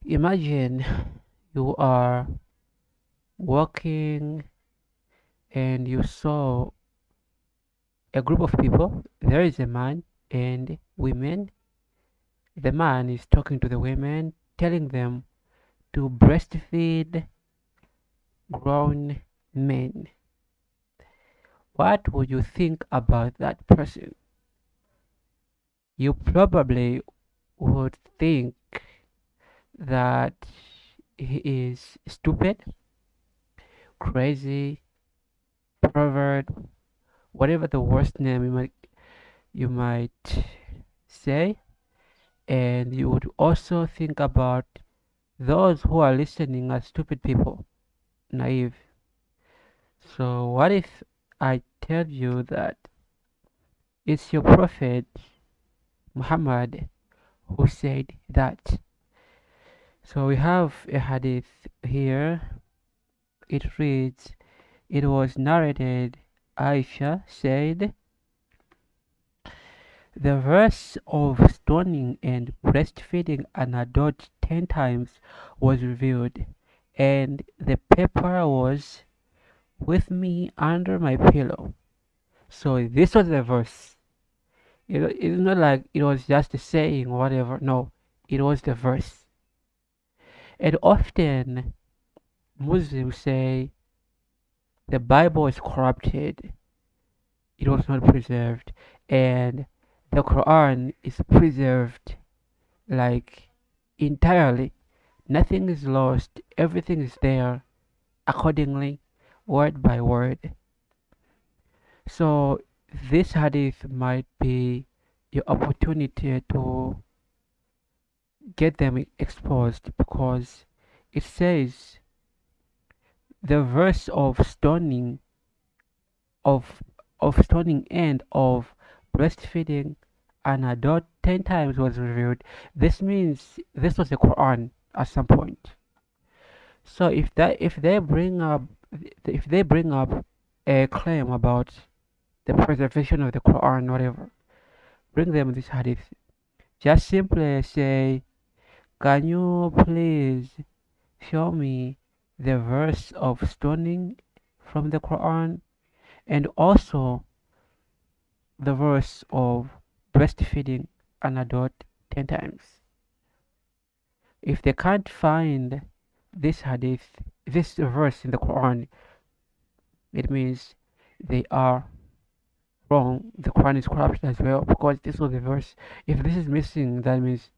Imagine you are walking and you saw a group of people. There is a man and women. The man is talking to the women, telling them to breastfeed grown men. What would you think about that person? You probably would think that he is stupid, crazy, pervert, whatever the worst name you might say, and you would also think about those who are listening as stupid people, naive. So what if I tell you that it's your prophet Muhammad who said that? So we have a hadith here. It reads, it was narrated Aisha said, the verse of stoning and breastfeeding an adult 10 times was revealed, and the paper was with me under my pillow. So this was the verse. It's not like it was just a saying or whatever. No, it was the verse. And often Muslims say the Bible is corrupted, it was not preserved, and the Quran is preserved like entirely. Nothing is lost, everything is there accordingly, word by word. So this hadith might be your opportunity to get them exposed because it says the verse of stoning and of breastfeeding an adult 10 times was revealed. This means this was the Quran at some point. So if they bring up a claim about the preservation of the Quran, whatever, bring them this hadith. Just simply say, can you please show me the verse of stoning from the Quran and also the verse of breastfeeding an adult 10 times. If they can't find this hadith, this verse in the Quran, it means they are wrong. The Quran is corrupted as well because this was the verse. If this is missing, that means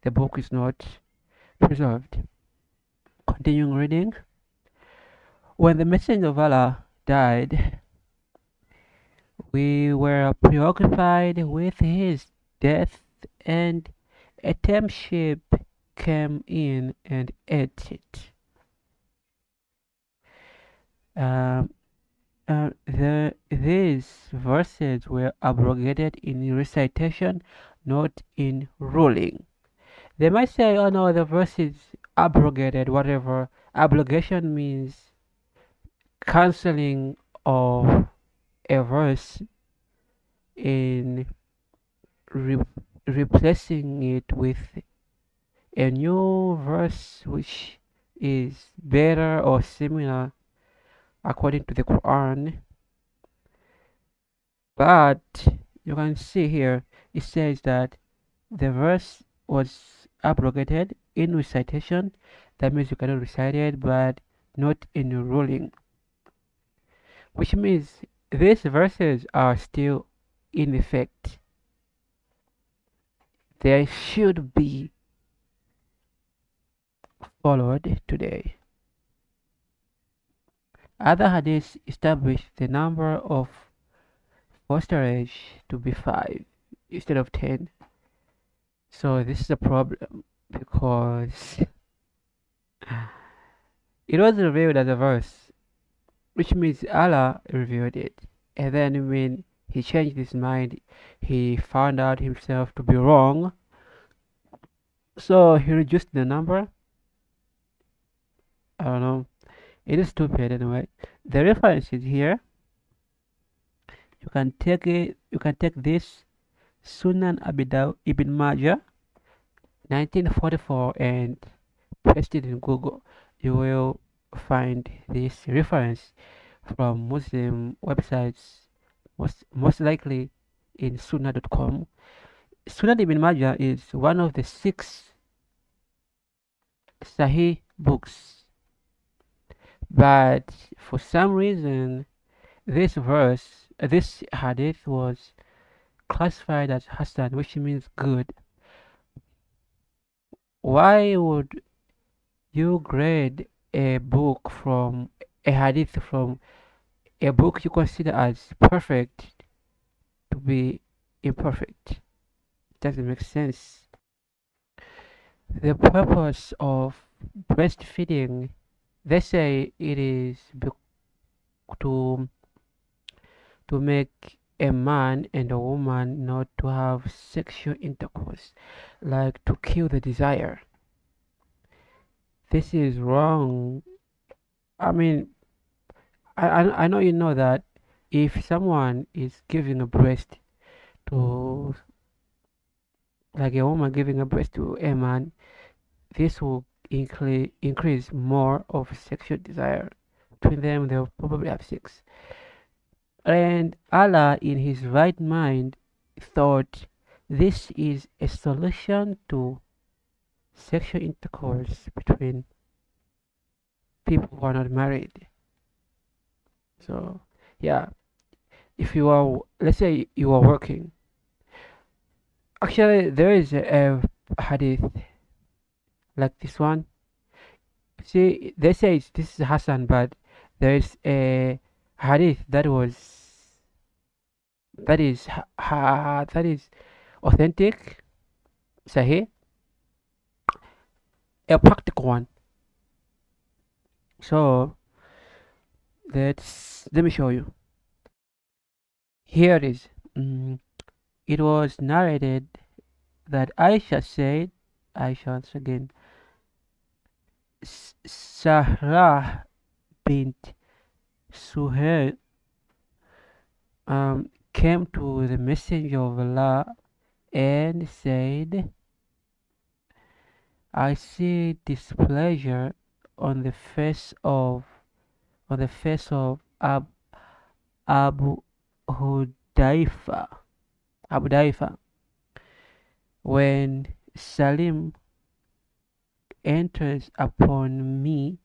the book is not preserved. Continuing reading. When the Messenger of Allah died, we were preoccupied with his death, and a tame sheep came in and ate it. Um, these verses were abrogated in recitation, not in ruling. They might say, oh no, the verse is abrogated, whatever. Abrogation means cancelling of a verse in re- replacing it with a new verse which is better or similar according to the Quran. But you can see here it says that the verse was abrogated in recitation. That means you cannot recite it, but not in ruling, which means these verses are still in effect. They should be followed today. Other hadiths establish the number of fosterage to be 5 instead of 10. So this is a problem because it was revealed as a verse, which means Allah revealed it. And then when he changed his mind, he found out himself to be wrong. So he reduced the number. I don't know. It is stupid anyway. The reference is here. You can take it. You can take this Sunan Ibn Majah, 1944, and paste it in Google, you will find this reference from Muslim websites, most likely in Sunnah.com. Sunan Ibn Majah is one of the six Sahih books, but for some reason, this hadith was classified as Hassan, which means good. Why would you grade a hadith from a book you consider as perfect to be imperfect? Doesn't make sense. The purpose of breastfeeding, they say it is to make a man and a woman not to have sexual intercourse, like to kill the desire. This is wrong. I mean, I know you know that if someone is giving a breast to, like a woman giving a breast to a man, this will increase more of sexual desire between them. They'll probably have sex. And Allah, in His right mind, thought this is a solution to sexual intercourse between people who are not married. So, yeah, if you are, let's say you are working, actually, there is a hadith like this one. See, they say this is Hassan, but there is a hadith that is authentic, sahih, a practical one. So let me show you. Here it is. It was narrated that Aisha said, Aisha once again, Sahra bint Suhail came to the Messenger of Allah and said, I see displeasure on the face of Abu Hudaifa. Abu Daifa. When Salim enters upon me,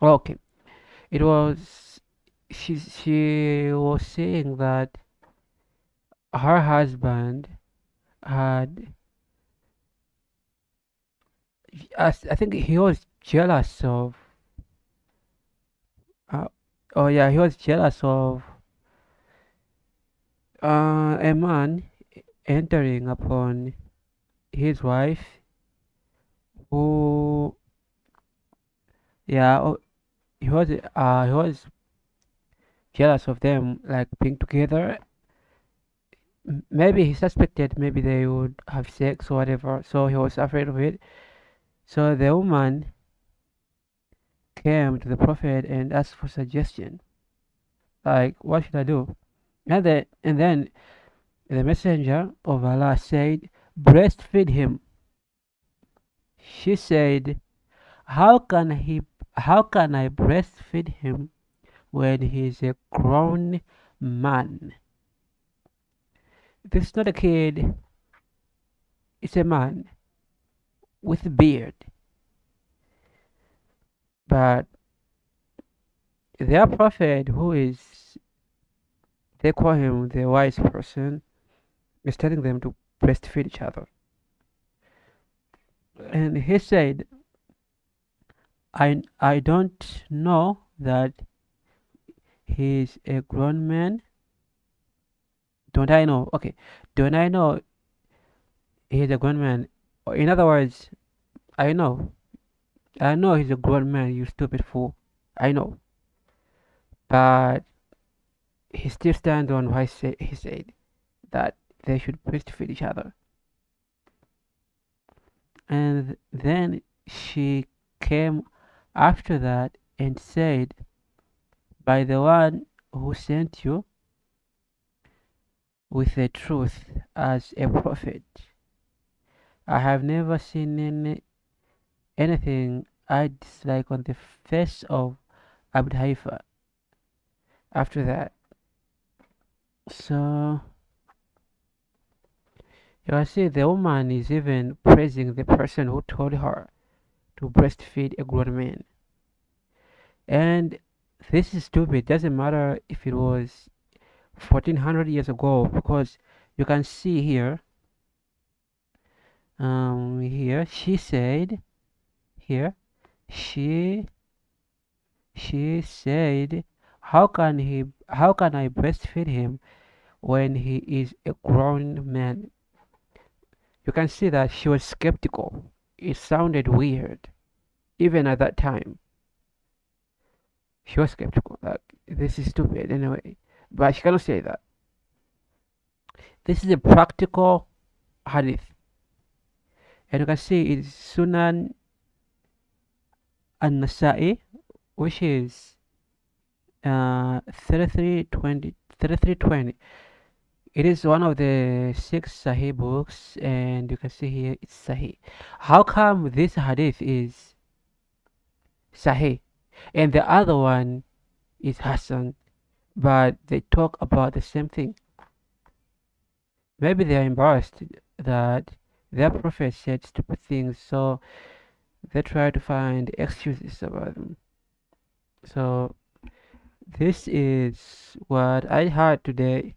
okay, it was she was saying that her husband had, I think he was jealous of, oh yeah, he was jealous of a man entering upon his wife who, yeah, he was jealous of them like being together. Maybe he suspected maybe they would have sex or whatever, so he was afraid of it. So the woman came to the prophet and asked for suggestion, like what should I do? And then the messenger of Allah said, breastfeed him. She said, how can I breastfeed him when he's a grown man? This is not a kid, it's a man with a beard. But their prophet, who is, they call him the wise person, is telling them to breastfeed each other. And he said, I don't know that he's a grown man. Don't I know? Okay. Don't I know he's a grown man? Or in other words, I know. I know he's a grown man, you stupid fool. I know. But he still stands on what he said that they should breastfeed each other. And then she came after that and said, by the one who sent you with the truth as a prophet, I have never seen anything I dislike on the face of Abu Haifa after that. So you can see the woman is even praising the person who told her to breastfeed a grown man. And this is stupid. Doesn't matter if it was 1400 years ago, because you can see here, here she said, here she she said, how can I breastfeed him when he is a grown man? You can see that she was skeptical. It sounded weird even at that time. She was skeptical, like this is stupid anyway, but she cannot say that. This is a practical hadith, and you can see it's Sunan an-Nasa'i, which is 3320. It is one of the six Sahih books, and you can see here it's Sahih. How come this hadith is Sahih and the other one is Hassan, but they talk about the same thing? Maybe they are embarrassed that their prophet said stupid things, so they try to find excuses about them. So this is what I heard today.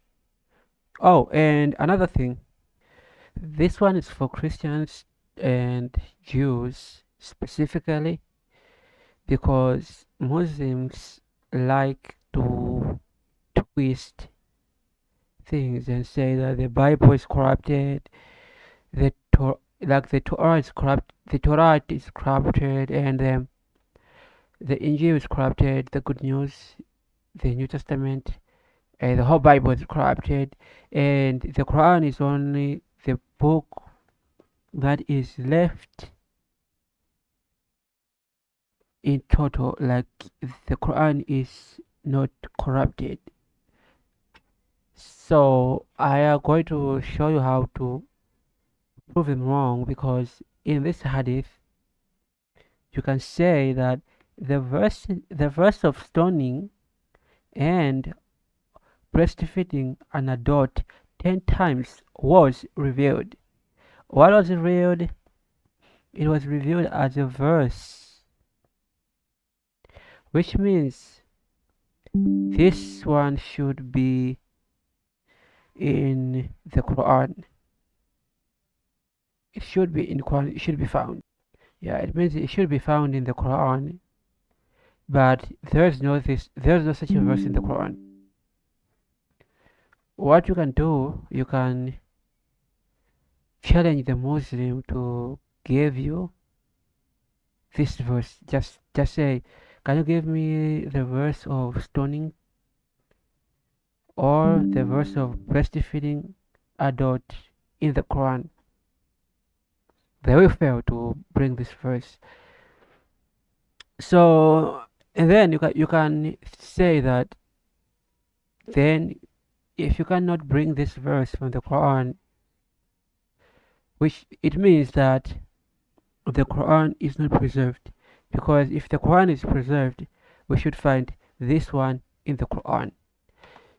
Oh, and another thing, this one is for Christians and Jews specifically, because Muslims like to twist things and say that the Bible is corrupted, the Torah is corrupted, and the Injil is corrupted, the Good News, the New Testament, and the whole Bible is corrupted, and the Quran is only the book that is left in total. Like the Quran is not corrupted. So I am going to show you how to prove him wrong, because in this hadith you can say that the verse of stoning and breastfeeding an adult 10 times was revealed. What was revealed? It was revealed as a verse, which means this one should be in the Quran. It should be in Quran. It should be found. Yeah, it means it should be found in the Quran, but there's no such a verse in the Quran. What you can do, you can challenge the Muslim to give you this verse. Just say, can you give me the verse of stoning or the verse of breastfeeding adult in the Quran? They will fail to bring this verse. So, and then you can say that, then if you cannot bring this verse from the Quran, which it means that the Quran is not preserved, because if the Quran is preserved, we should find this one in the Quran.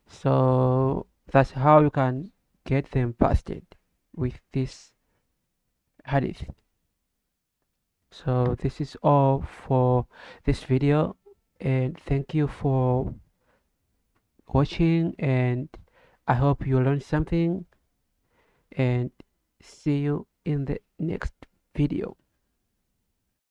So that's how you can get them busted with this hadith. So this is all for this video, and thank you for watching, and I hope you learned something, and see you in the next video.